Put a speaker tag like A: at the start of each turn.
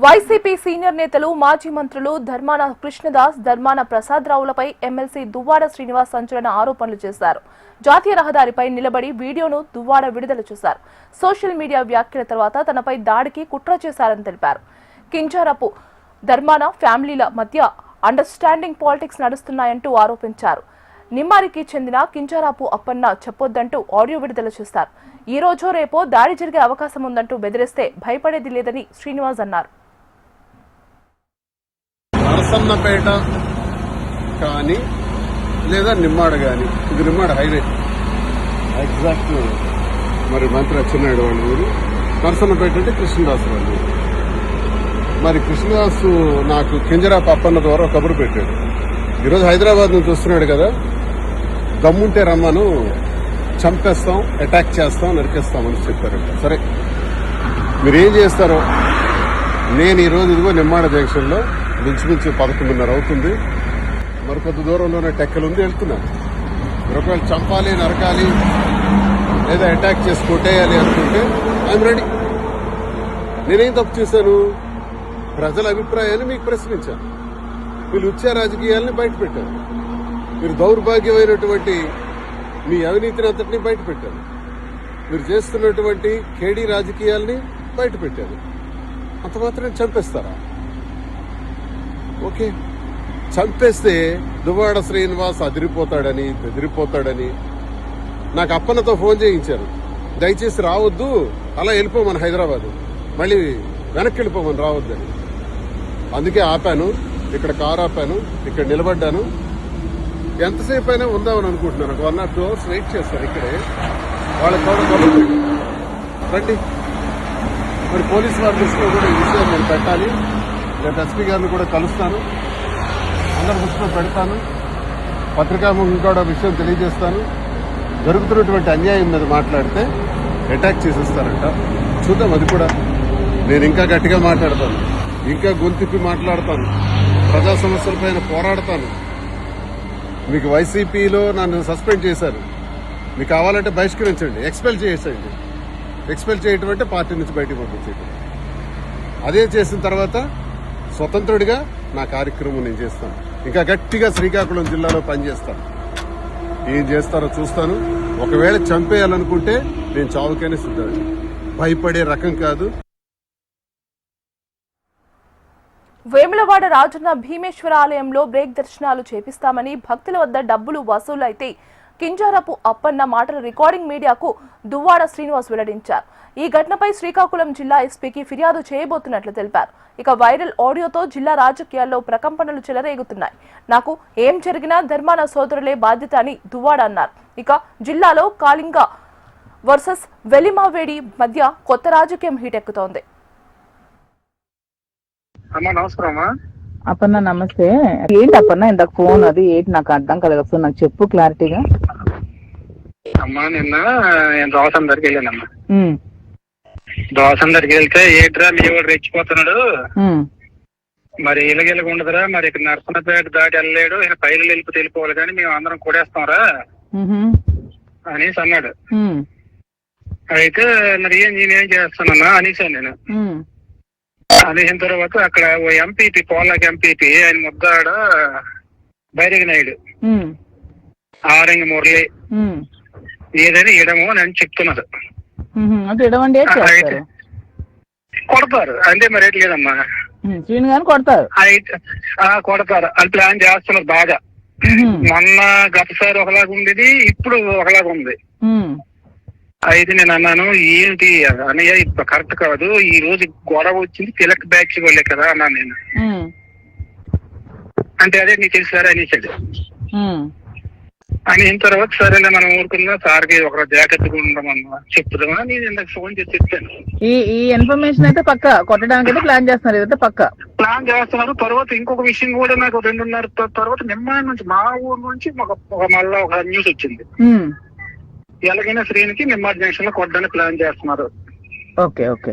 A: YCP senior నేతలు మాజీ మంత్రులు ధర్మాన కృష్ణదాస్, ధర్మాన ప్రసాదరావులపై ఎమ్మెల్సీ దువ్వాడ శ్రీనివాస్ సంచలన ఆరోపణలు చేశారు. జాతీయ రహదారిపై నిలబడి వీడియోను దువ్వాడ విడుదల చేశారు. సోషల్ మీడియా వ్యాఖ్యల తర్వాత తనపై దాడికి కుట్ర చేశారని తెలిపారు. కింజారపు ధర్మాన ఫ్యామిలీల మధ్య అండర్స్టాండింగ్ పాలిటిక్స్ నడుస్తున్నాయంటూ ఆరోపించారు. నిమ్మారికి చెందిన కింజారపు అప్పన్న చెప్పొద్దంటూ ఆడియో విడుదల చేశారు. ఈ రోజో రేపో దాడి జరిగే అవకాశం ఉందంటూ బెదిరిస్తే భయపడేది లేదని శ్రీనివాస్ అన్నారు.
B: నరసన్నపేట కానీ లేదా నిమ్మాడ కానీ, ఇది నిమ్మాడ హైవే ఎగ్జాక్ట్. మరి మంత్రి అచ్చెన్నాయుడు వాళ్ళ ఊరు, నరసన్నపేట అంటే కృష్ణదాసు వాళ్ళు. మరి కృష్ణదాసు నాకు కింజరాపు అప్పన్న ద్వారా కబురు పెట్టాడు. ఈరోజు హైదరాబాద్ నుంచి వస్తున్నాడు కదా, దమ్ముంటే రమ్మను, చంపేస్తాం, అటాక్ చేస్తాం, నరికేస్తామని చెప్పారంట. సరే, మీరేం చేస్తారో. నేను ఈరోజు ఇదిగో నిమ్మాడ జంక్షన్లో మించుమించు 11:30 అవుతుంది. మరి కొద్ది దూరంలోనే టెక్కలు ఉంది, వెళ్తున్నాను. ఒకవేళ చంపాలి, నరకాలి లేదా అటాక్ చేసి కొట్టేయాలి అనుకుంటే ఐఎమ్ రెడీ. నేనేం తప్పు చేశాను? ప్రజల అభిప్రాయాన్ని మీకు ప్రశ్నించాను. వీళ్ళు ఉచ్చ రాజకీయాలని బయటపెట్టారు. మీరు దౌర్భాగ్యమైనటువంటి మీ అవినీతిని అంతటినీ బయటపెట్టారు. మీరు చేస్తున్నటువంటి కేడీ రాజకీయాల్ని బయటపెట్టారు. అంత మాత్రం చంపేస్తారా? ఓకే, చంపేస్తే దువ్వాడ శ్రీనివాస్ అదిరిపోతాడని, బెదిరిపోతాడని నాకు అప్పన్నతో ఫోన్ చేయించారు. దయచేసి రావద్దు, అలా వెళ్ళిపోమని హైదరాబాద్, మళ్ళీ వెనక్కి వెళ్ళిపోమని రావద్దని. అందుకే ఆపాను, ఇక్కడ కారు ఆపాను, ఇక్కడ నిలబడ్డాను. ఎంతసేపు అయినా ఉందామని అనుకుంటున్నాను. ఒక 1 or 2 hours వెయిట్ చేస్తారు ఇక్కడే. వాళ్ళకి కూడా రండి. మరి పోలీసు వారి దృష్టిలో కూడా ఈ విషయం నేను పెట్టాలి. రేపు ఎస్పీ గారిని కూడా కలుస్తాను, అందరి దృష్టిలో పెడతాను, పత్రికాముఖం కూడా విషయం తెలియజేస్తాను. జరుగుతున్నటువంటి అన్యాయం మీద మాట్లాడితే అటాక్ చేసేస్తారంట. చూద్దాం, అది కూడా. నేను ఇంకా గట్టిగా మాట్లాడతాను, ఇంకా గొంతిప్పి మాట్లాడతాను, ప్రజా సమస్యలపైన పోరాడతాను. మీకు వైసీపీలో నన్ను సస్పెండ్ చేశారు, మీకు కావాలంటే బహిష్కరించండి, ఎక్స్పెల్ చేసేయండి. ఎక్స్పెల్ చేయటం అంటే పార్టీ నుంచి బయటకు పంపించేయటం. అదే చేసిన తర్వాత స్వతంత్రుడిగా నా కార్యక్రమం నేను చేస్తాను. ఇంకా గట్టిగా శ్రీకాకుళం జిల్లాలో పనిచేస్తాను. ఏం చేస్తారో చూస్తాను. ఒకవేళ చంపేయాలనుకుంటే నేను చావుకైనా సిద్ధం, భయపడే రకం కాదు.
A: వేములవాడ రాజన్న భీమేశ్వర ఆలయంలో బ్రేక్ దర్శనాలు చేపిస్తామని భక్తుల వద్ద డబ్బులు వసూలు అయితే కింజారపు అప్పన్న మాటల రికార్డింగ్ మీడియాకు దువ్వాడ శ్రీనివాస్ వెల్లడించారు. ఈ ఘటనపై శ్రీకాకుళం జిల్లా ఎస్పీకి ఫిర్యాదు చేయబోతున్నట్లు తెలిపారు. ఇక వైరల్ ఆడియోతో జిల్లా రాజకీయాల్లో ప్రకంపనలు చెలరేగుతున్నాయి. నాకు ఏం జరిగినా ధర్మాన సోదరులే బాధ్యత అని దువ్వాడ అన్నారు. ఇక జిల్లాలో కాళింగ వర్సెస్ వెలిమావేడి మధ్య కొత్త రాజకీయం హీటెక్కుతోంది.
C: అమ్మా నమస్కారమ్మా.
D: అప్పన్న నమస్తే. ఏంటి అప్పన్న ఇందాక ఫోన్ అది ఏంటి నాకు అర్థం కాలేదు, ఒకసారి నాకు చెప్పు క్లారిటీగా.
C: అమ్మా నిన్న నేను దోసం దగ్గరికి వెళ్ళానమ్మా. దోసం దగ్గరికి వెళ్తే ఏట్రా మీ వాడు రెచ్చిపోతున్నాడు, మరి ఇలాగెలాగ ఉండదురా, మరి ఇక్కడ నరసన్నపేట దాటి వెళ్ళలేడు, ఈయన పైలు వెళ్ళిపోతే వెళ్ళిపోవాలి కానీ మేము అందరం కొడేస్తాంరా అనేసి అన్నాడు. అయితే మరి నేనేం చేస్తానన్నా అనేసాను నేను. అనేసిన తర్వాత అక్కడ ఓ ఎంపీపీ, పోలాకి ఎంపీపీ, ఆయన ముద్దాడ బైరగి నాయుడు, ఆరంగి మురళి ఏదైనా ఇడము అని చెప్తున్నారు. కొడతారు అంటే మరి రేట్ లేదమ్మా,
D: కొడతారు.
C: అయితే కొడతారు అని ప్లాన్ చేస్తున్నారు బాగా. మొన్న గతసారి ఒకలాగా ఉండేది, ఇప్పుడు ఒకలాగా ఉంది. అయితే నేను అన్నాను, ఏంటి అన్నయ్య ఇప్పుడు కరెక్ట్ కాదు, ఈ రోజు గొడవ వచ్చింది తిలక్ బ్యాచ్ వాళ్ళే కదా అన్నాను నేను. అంటే అదే నీకు తెలుసారా అనేసాడు. అని తర్వాత సరేలే మనం ఊరుకుందా, సార్కి ఒక జాగ్రత్తగా ఉండమన్నా చెప్తామా, నేను ఇందాక ఫోన్ చేసి చెప్పాను.
D: ఈ ఇన్ఫర్మేషన్ అయితే పక్క కొట్టడానికి అయితే ప్లాన్ చేస్తున్నారు, ఇదైతే పక్క
C: ప్లాన్ చేస్తున్నారు. తర్వాత ఇంకొక విషయం కూడా నాకు 2:30 తర్వాత నిమ్మాయి నుంచి, మా ఊరు నుంచి మళ్ళా ఒక న్యూస్ వచ్చింది. ఎలాగైనా శ్రీనికి నిమ్మాడి జంక్షన్ లో కొట్టడానికి ప్లాన్ చేస్తున్నారు.
D: Okay okay.